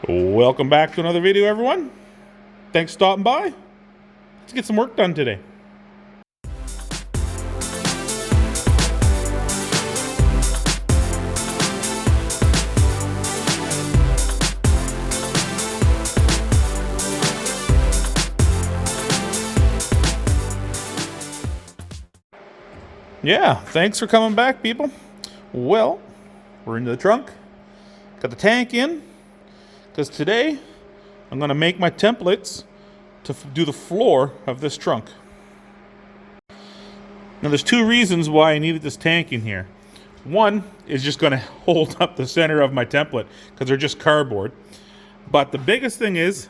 Welcome back to another video, everyone. Thanks for stopping by. Let's get some work done today. Yeah, thanks for coming back, people. Well, we're into the trunk. Got the tank in, because today I'm going to make my templates to do the floor of this trunk. Now there's two reasons why I needed this tank in here. One is just going to hold up the center of my template because they're just cardboard. But the biggest thing is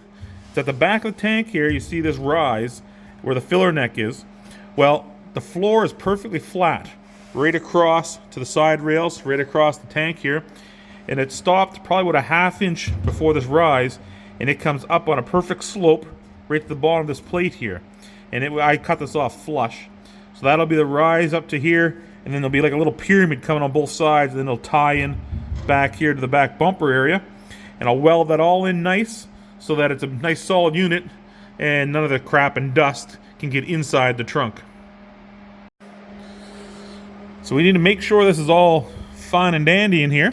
at the back of the tank here, you see this rise where the filler neck is. Well, the floor is perfectly flat right across to the side rails, right across the tank here. And it stopped probably about a ½ inch before this rise, and it comes up on a perfect slope right to the bottom of this plate here. And I cut this off flush. So that'll be the rise up to here, and then there'll be like a little pyramid coming on both sides, and then it'll tie in back here to the back bumper area. And I'll weld that all in nice so that it's a nice solid unit and none of the crap and dust can get inside the trunk. So we need to make sure this is all fine and dandy in here.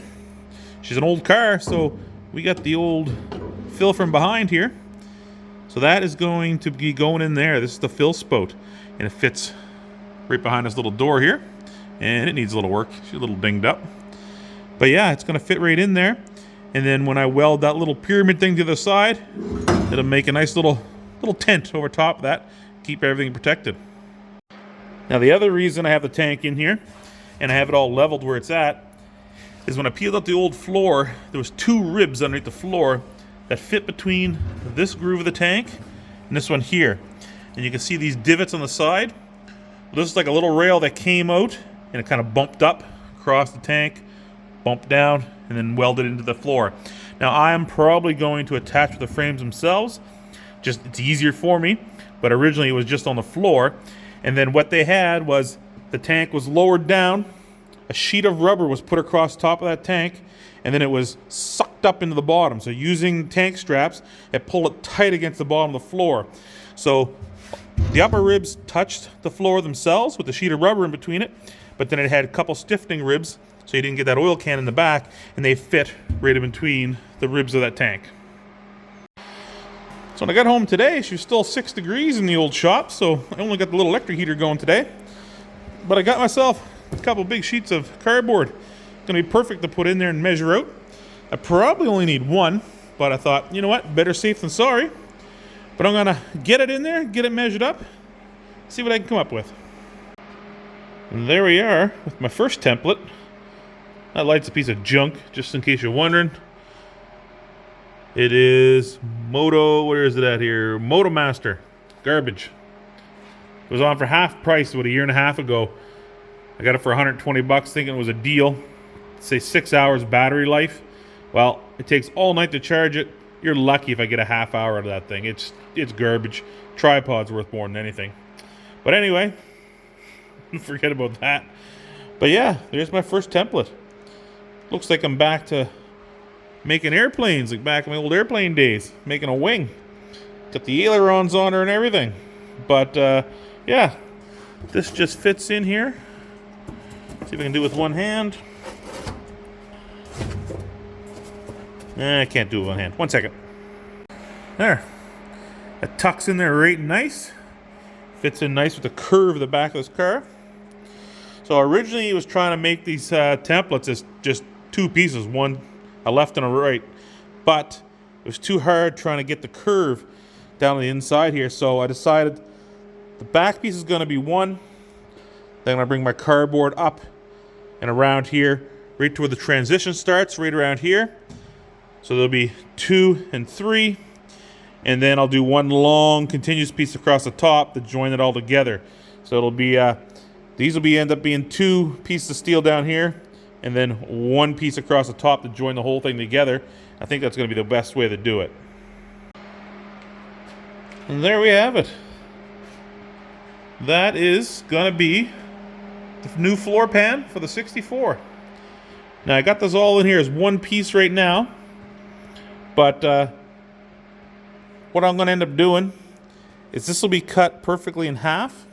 She's an old car, so we got the old fill from behind here. So that is going to be going in there. This is the fill spout, and it fits right behind this little door here. And it needs a little work. She's a little dinged up. But yeah, it's going to fit right in there. And then when I weld that little pyramid thing to the side, it'll make a nice little tent over top of that, keep everything protected. Now the other reason I have the tank in here, and I have it all leveled where it's at, is when I peeled up the old floor, there was two ribs underneath the floor that fit between this groove of the tank and this one here. And you can see these divots on the side. Well, this is like a little rail that came out and it kind of bumped up across the tank, bumped down, and then welded into the floor. Now I'm probably going to attach the frames themselves. Just it's easier for me, but originally it was just on the floor. And then what they had was the tank was lowered down, a sheet of rubber was put across the top of that tank, and then it was sucked up into the bottom. So using tank straps, it pulled it tight against the bottom of the floor. So the upper ribs touched the floor themselves with the sheet of rubber in between it, but then it had a couple stiffening ribs, so you didn't get that oil can in the back, and they fit right in between the ribs of that tank. So when I got home today, she was still 6 degrees in the old shop, so I only got the little electric heater going today. But I got myself a couple big sheets of cardboard. Gonna be perfect to put in there and measure out. I probably only need one, but I thought, you know what, better safe than sorry. But I'm gonna get it in there, get it measured up, see what I can come up with. And there we are with my first template. That light's a piece of junk, just in case you're wondering. It is where is it at here? Motomaster. Garbage. It was on for half price about a year and a half ago. I got it for 120 bucks thinking it was a deal. Say 6 hours battery life. Well, it takes all night to charge it. You're lucky if I get a half hour out of that thing. It's garbage. Tripod's worth more than anything. But anyway, forget about that. But yeah, there's my first template. Looks like I'm back to making airplanes, like back in my old airplane days, making a wing. Got the ailerons on her and everything. But yeah, this just fits in here. See if I can do it with one hand. I can't do it with one hand. 1 second. There. It tucks in there right nice. Fits in nice with the curve of the back of this car. So originally he was trying to make these templates as just two pieces, one a left and a right. But it was too hard trying to get the curve down on the inside here. So I decided the back piece is going to be one. Then I'm going to bring my cardboard up and around here, right to where the transition starts, right around here. So there'll be 2 and 3. And then I'll do one long continuous piece across the top to join it all together. So it'll be, these will end up being 2 pieces of steel down here, and then 1 piece across the top to join the whole thing together. I think that's going to be the best way to do it. And there we have it. That is going to be the new floor pan for the 64. Now I got this all in here as one piece right now, But what I'm going to end up doing is this will be cut perfectly in half.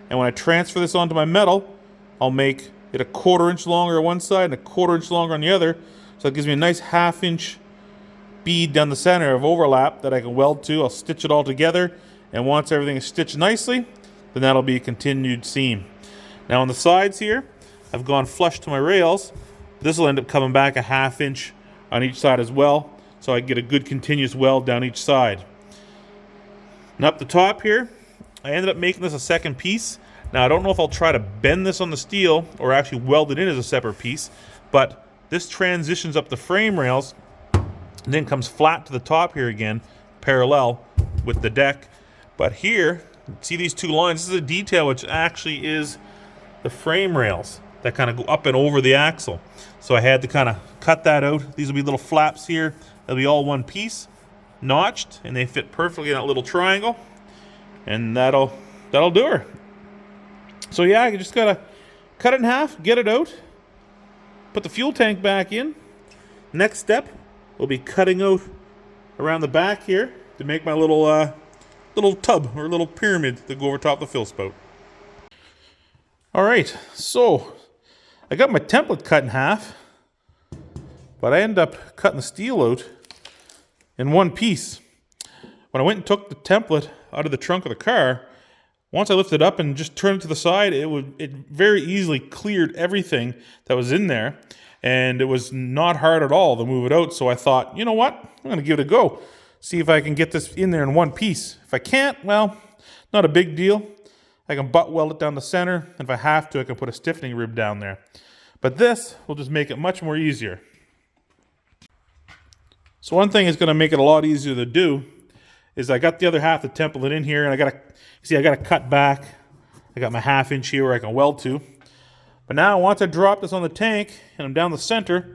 And when I transfer this onto my metal, I'll make it a 1/4 inch longer on one side and a 1/4 inch longer on the other. So it gives me a nice 1/2 inch bead down the center of overlap that I can weld to. I'll stitch it all together. And once everything is stitched nicely, then that'll be a continued seam. Now on the sides here, I've gone flush to my rails. This will end up coming back a 1/2 inch on each side as well, so I get a good continuous weld down each side. And up the top here, I ended up making this a second piece. Now I don't know if I'll try to bend this on the steel or actually weld it in as a separate piece, but this transitions up the frame rails and then comes flat to the top here again, parallel with the deck. But here, see these two lines? This is a detail which actually is the frame rails that kind of go up and over the axle. So I had to kind of cut that out. These will be little flaps here. They'll be all one piece, notched, and they fit perfectly in that little triangle. And that'll do her. So yeah, you just gotta cut it in half, get it out, put the fuel tank back in. Next step will be cutting out around the back here to make my little tub or little pyramid to go over top the fill spout. All right, so I got my template cut in half, but I ended up cutting the steel out in one piece. When I went and took the template out of the trunk of the car, once I lifted it up and just turned it to the side, it very easily cleared everything that was in there, and it was not hard at all to move it out. So I thought, you know what, I'm going to give it a go. See if I can get this in there in one piece. If I can't, well, not a big deal. I can butt weld it down the center, and if I have to, I can put a stiffening rib down there. But this will just make it much more easier. So one thing is going to make it a lot easier to do is I got the other half of the template in here, and I gotta cut back. I got my 1/2 inch here where I can weld to. But now once I drop this on the tank and I'm down the center,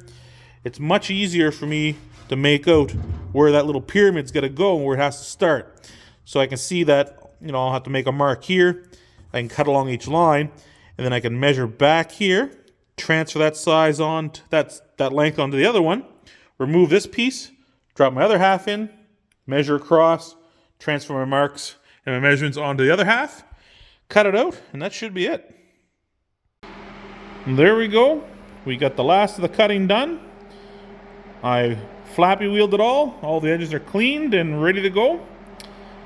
it's much easier for me to make out where that little pyramid's got to go and where it has to start. So I can see that, you know, I'll have to make a mark here. I can cut along each line, and then I can measure back here, transfer that size on that length onto the other one, remove this piece, drop my other half in, measure across, transfer my marks and my measurements onto the other half, cut it out, and that should be it. And there we go. We got the last of the cutting done. I flappy wheeled it all the edges are cleaned and ready to go.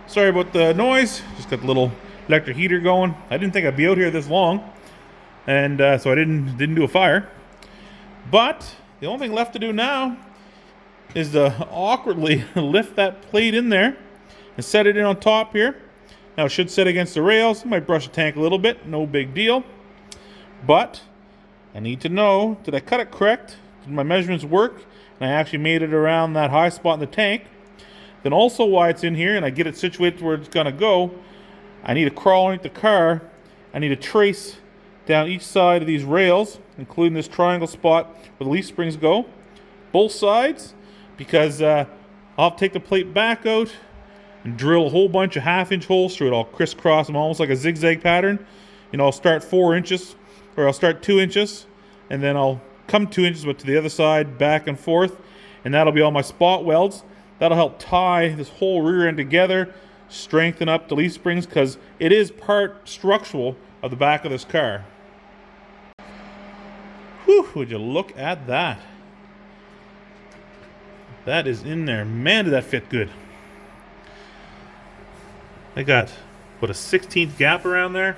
Sorry about the noise, just got the little electric heater going. I didn't think I'd be out here this long, and so I didn't do a fire. But the only thing left to do now is to awkwardly lift that plate in there and set it in on top here. Now it should sit against the rails. I might brush the tank a little bit, no big deal. But I need to know, did I cut it correct? Did my measurements work? And I actually made it around that high spot in the tank. Then also while it's in here and I get it situated where it's gonna go, I need to crawl underneath the car. I need to trace down each side of these rails, including this triangle spot where the leaf springs go, both sides, because I'll have to take the plate back out and drill a whole bunch of 1/2 inch holes through it. I'll crisscross them almost like a zigzag pattern. You know, I'll start 4 inches, or I'll start 2 inches, and then I'll come 2 inches, but to the other side, back and forth, and that'll be all my spot welds. That'll help tie this whole rear end together, strengthen up the leaf springs, because it is part structural of the back of this car. Whew, would you look at that? That is in there. Man, did that fit good. I got, what, a 16th gap around there?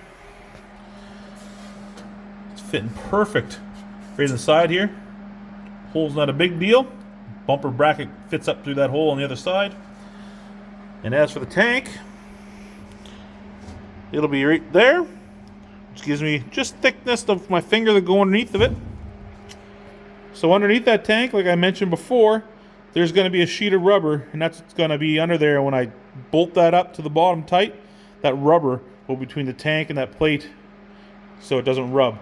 It's fitting perfect right inside here. Hole's not a big deal. Bumper bracket fits up through that hole on the other side. And as for the tank, it'll be right there, which gives me just thickness of my finger that go underneath of it. So underneath that tank, like I mentioned before, there's going to be a sheet of rubber, and that's going to be under there. When I bolt that up to the bottom tight, that rubber will be between the tank and that plate so it doesn't rub.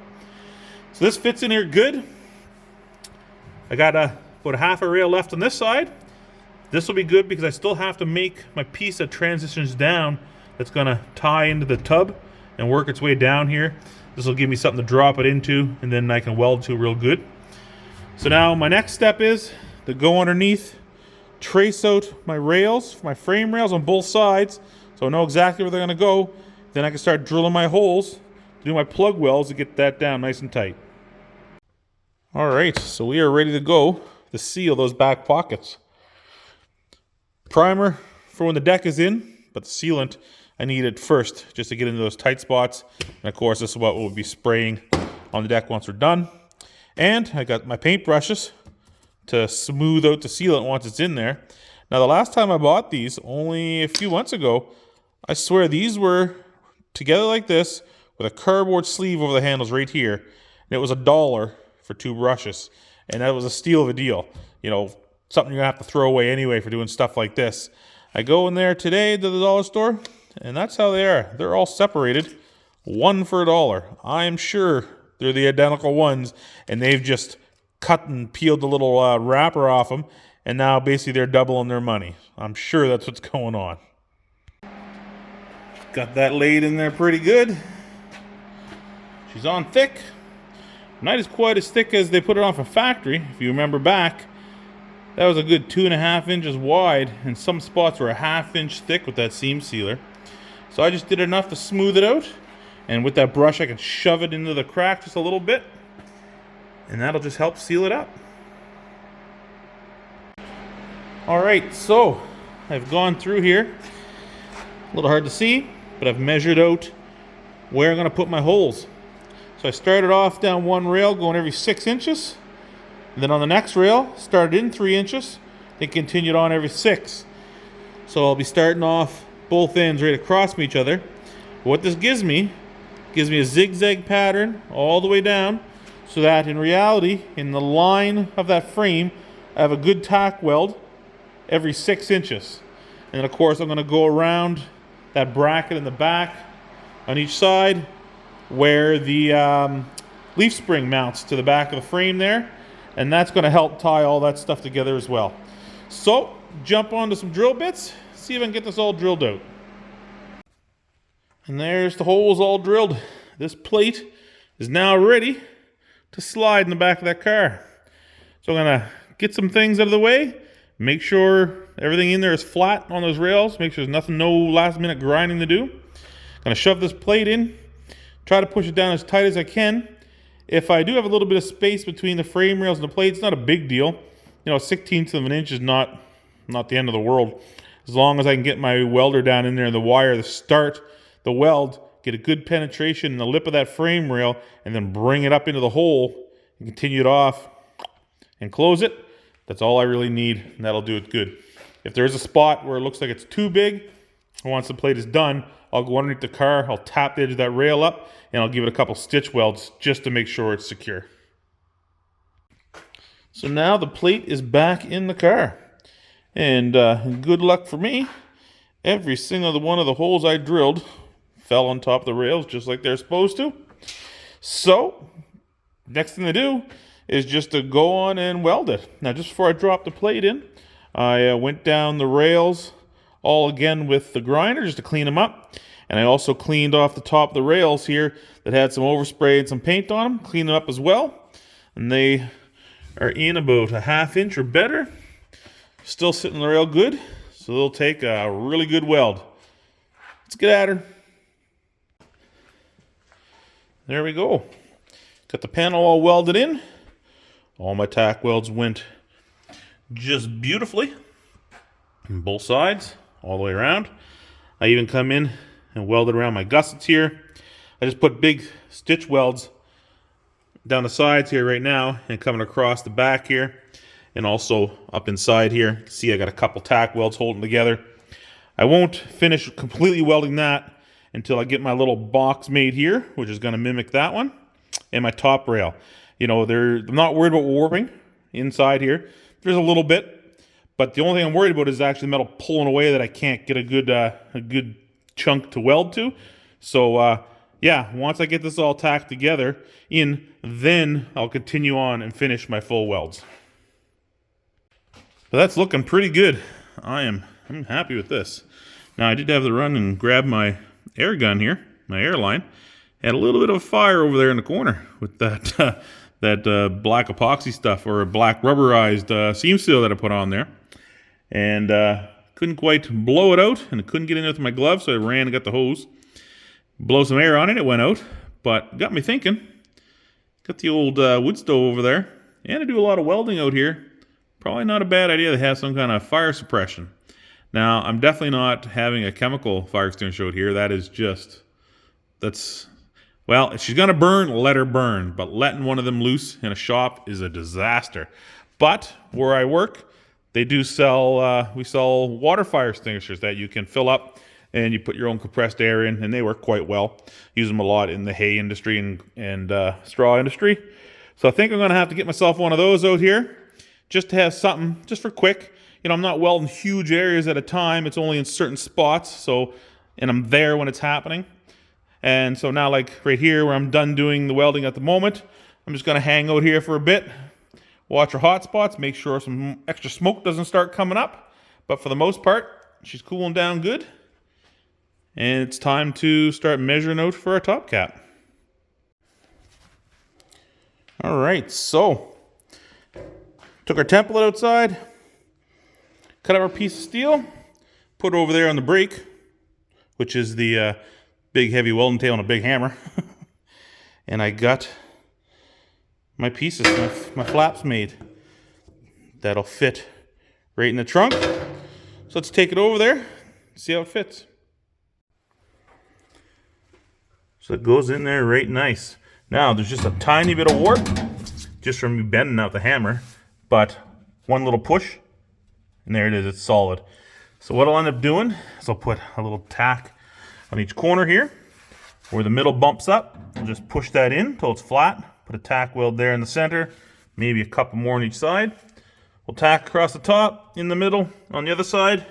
So this fits in here good. I got about a 1/2 rail left on this side. This will be good because I still have to make my piece that transitions down that's going to tie into the tub and work its way down here. This will give me something to drop it into, and then I can weld to real good. So now my next step is to go underneath trace out my rails, my frame rails on both sides, so I know exactly where they're going to go. Then I can start drilling my holes, do my plug welds to get that down nice and tight. All right, so we are ready to go to seal those back pockets. Primer for when the deck is in, but the sealant I need it first just to get into those tight spots. And of course, this is what we'll be spraying on the deck once we're done. And I got my paint brushes to smooth out the sealant once it's in there. Now, the last time I bought these, only a few months ago, I swear these were together like this with a cardboard sleeve over the handles right here. And it was $1 for 2 brushes. And that was a steal of a deal. You know, something you're going to have to throw away anyway for doing stuff like this. I go in there today to the dollar store, and that's how they are. They're all separated, 1 for $1. I'm sure they're the identical ones, and they've just cut and peeled the little wrapper off them, and now basically they're doubling their money. I'm sure that's what's going on. Got that laid in there pretty good. She's on thick. Not as quite as thick as they put it on from factory. If you remember back, that was a good 2.5 inches wide, and some spots were a 1/2 inch thick with that seam sealer. So I just did enough to smooth it out, and with that brush I can shove it into the crack just a little bit, and that'll just help seal it up. Alright, so I've gone through here, a little hard to see, but I've measured out where I'm going to put my holes. So I started off down one rail going every 6 inches. And then on the next rail, started in 3 inches, then continued on every 6. So I'll be starting off both ends right across from each other. What this gives me a zigzag pattern all the way down, so that in reality, in the line of that frame, I have a good tack weld every 6 inches. And then of course I'm going to go around that bracket in the back on each side where the leaf spring mounts to the back of the frame there. And that's going to help tie all that stuff together as well. So, jump onto some drill bits, see if I can get this all drilled out. And there's the holes all drilled. This plate is now ready to slide in the back of that car. So I'm going to get some things out of the way, make sure everything in there is flat on those rails, make sure there's nothing, no last minute grinding to do. I'm going to shove this plate in, try to push it down as tight as I can. If I do have a little bit of space between the frame rails and the plate, it's not a big deal. You know, 1/16 of an inch is not the end of the world. As long as I can get my welder down in there and the wire to start the weld, get a good penetration in the lip of that frame rail, and then bring it up into the hole and continue it off and close it. That's all I really need, and that'll do it good. If there's a spot where it looks like it's too big, once the plate is done, I'll go underneath the car, I'll tap the edge of that rail up, and I'll give it a couple stitch welds just to make sure it's secure. So now the plate is back in the car. And good luck for me, every single one of the holes I drilled fell on top of the rails just like they're supposed to. So, next thing to do is just to go on and weld it. Now, just before I drop the plate in, I went down the rails all again with the grinder just to clean them up. And I also cleaned off the top of the rails here that had some overspray and some paint on them. Cleaned them up as well. And they are in about a 1/2 inch or better. Still sitting there real good. So they'll take a really good weld. Let's get at her. There we go. Got the panel all welded in. All my tack welds went just beautifully on both sides, all the way around. I even come in and welded around my gussets here. I just put big stitch welds down the sides here right now and coming across the back here and also up inside here. See, I got a couple tack welds holding together. I won't finish completely welding that until I get my little box made here, which is going to mimic that one, and my top rail. You know, I'm not worried about warping inside here. There's a little bit, but the only thing I'm worried about is actually the metal pulling away that I can't get a good chunk to weld to. So yeah, once I get this all tacked together then I'll continue on and finish my full welds. But that's looking pretty good. I'm happy with this. Now I did have to run and grab my air gun here, my air line. Had a little bit of a fire over there in the corner with that black epoxy stuff, or a black rubberized seam seal that I put on there. and couldn't quite blow it out, and it couldn't get in with my glove, so I ran and got the hose. Blow some air on it, it went out, but got me thinking. Got the old wood stove over there, and I do a lot of welding out here. Probably not a bad idea to have some kind of fire suppression. Now, I'm definitely not having a chemical fire extinguisher out here. Well, if she's gonna burn, let her burn. But letting one of them loose in a shop is a disaster. But where I work, they do sell, we sell water fire extinguishers that you can fill up and you put your own compressed air in, and they work quite well. Use them a lot in the hay industry and straw industry. So I think I'm gonna have to get myself one of those out here just to have something, just for quick. You know, I'm not welding huge areas at a time. It's only in certain spots, and I'm there when it's happening. And so now, like right here where I'm done doing the welding at the moment, I'm just gonna hang out here for a bit, watch her hot spots, make sure some extra smoke doesn't start coming up. But for the most part, she's cooling down good. And it's time to start measuring out for our top cap. All right, so took our template outside, cut up our piece of steel, put it over there on the brake, which is the big heavy welding tail and a big hammer. And I got my pieces, my flaps made. That'll fit right in the trunk. So let's take it over there, see how it fits. So it goes in there right nice. Now there's just a tiny bit of warp just from me bending out the hammer, but one little push and there it is, it's solid. So what I'll end up doing is I'll put a little tack on each corner here. Where the middle bumps up, I'll just push that in until it's flat. Put a tack weld there in the center, maybe a couple more on each side. We'll tack across the top, in the middle, on the other side.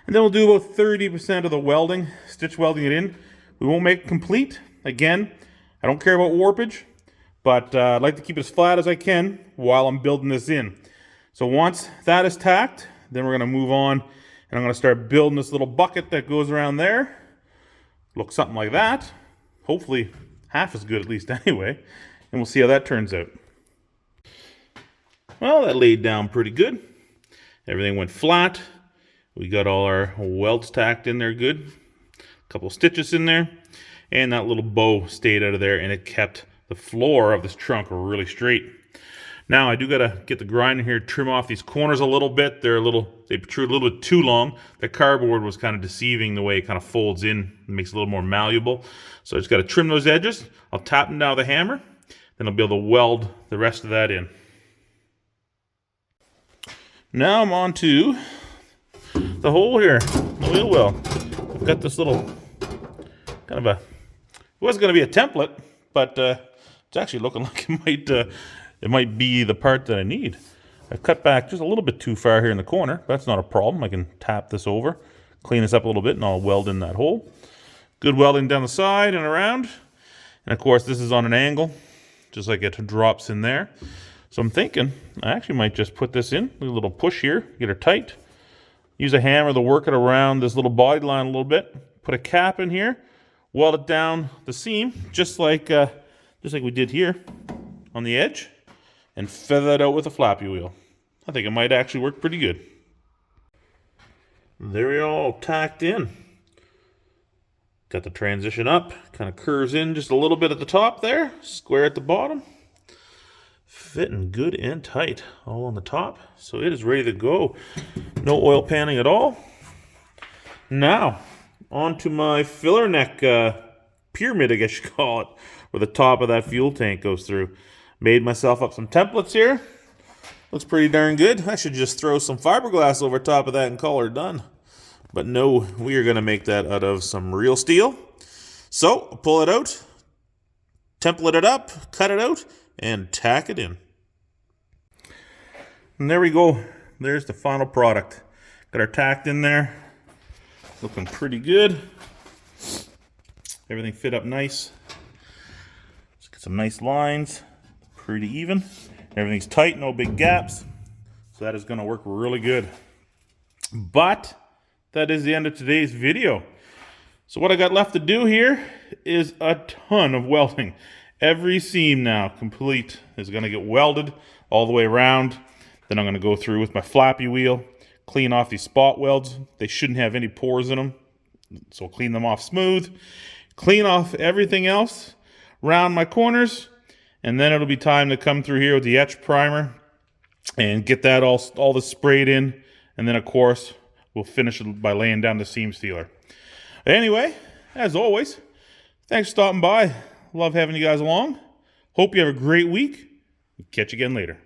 And then we'll do about 30% of the welding, stitch welding it in. We won't make it complete. Again, I don't care about warpage, but I'd like to keep it as flat as I can while I'm building this in. So once that is tacked, then we're gonna move on and I'm gonna start building this little bucket that goes around there. Looks something like that. Hopefully half as good at least anyway. And we'll see how that turns out. Well, that laid down pretty good. Everything went flat. We got all our welds tacked in there good. A couple stitches in there. And that little bow stayed out of there and it kept the floor of this trunk really straight. Now I do gotta get the grinder here, trim off these corners a little bit. They protrude a little bit too long. The cardboard was kind of deceiving the way it kind of folds in. It makes it a little more malleable. So I just gotta trim those edges. I'll tap them down with a hammer. Then I'll be able to weld the rest of that in. Now I'm on to the hole here, the wheel well. I've got this little kind of it was gonna be a template, but it's actually looking like it might be the part that I need. I've cut back just a little bit too far here in the corner. That's not a problem. I can tap this over, clean this up a little bit, and I'll weld in that hole. Good welding down the side and around. And of course, this is on an angle, just like it drops in there. So I'm thinking I actually might just put this in, a little push here, get her tight. Use a hammer to work it around this little body line a little bit. Put a cap in here, weld it down the seam, just like we did here on the edge. And feather that out with a flappy wheel. I think it might actually work pretty good. There we all tacked in. Got the transition up, kind of curves in just a little bit at the top there, square at the bottom. Fitting good and tight all on the top. So it is ready to go. No oil panning at all. Now, onto my filler neck pyramid, I guess you call it, where the top of that fuel tank goes through. Made myself up some templates here. Looks pretty darn good. I should just throw some fiberglass over top of that and call her done. But no, we are going to make that out of some real steel. So, pull it out, template it up, cut it out, and tack it in. And there we go. There's the final product. Got our tacked in there. Looking pretty good. Everything fit up nice. Let's get some nice lines. Pretty even. Everything's tight, no big gaps. So that is going to work really good. But that is the end of today's video. So what I got left to do here is a ton of welding. Every seam now complete is going to get welded all the way around. Then I'm going to go through with my flappy wheel, clean off these spot welds. They shouldn't have any pores in them, so clean them off smooth. Clean off everything else around my corners, and then it'll be time to come through here with the etch primer and get that all this sprayed in, and then of course we'll finish it by laying down the seam sealer. Anyway, as always, thanks for stopping by. Love having you guys along. Hope you have a great week. Catch you again later.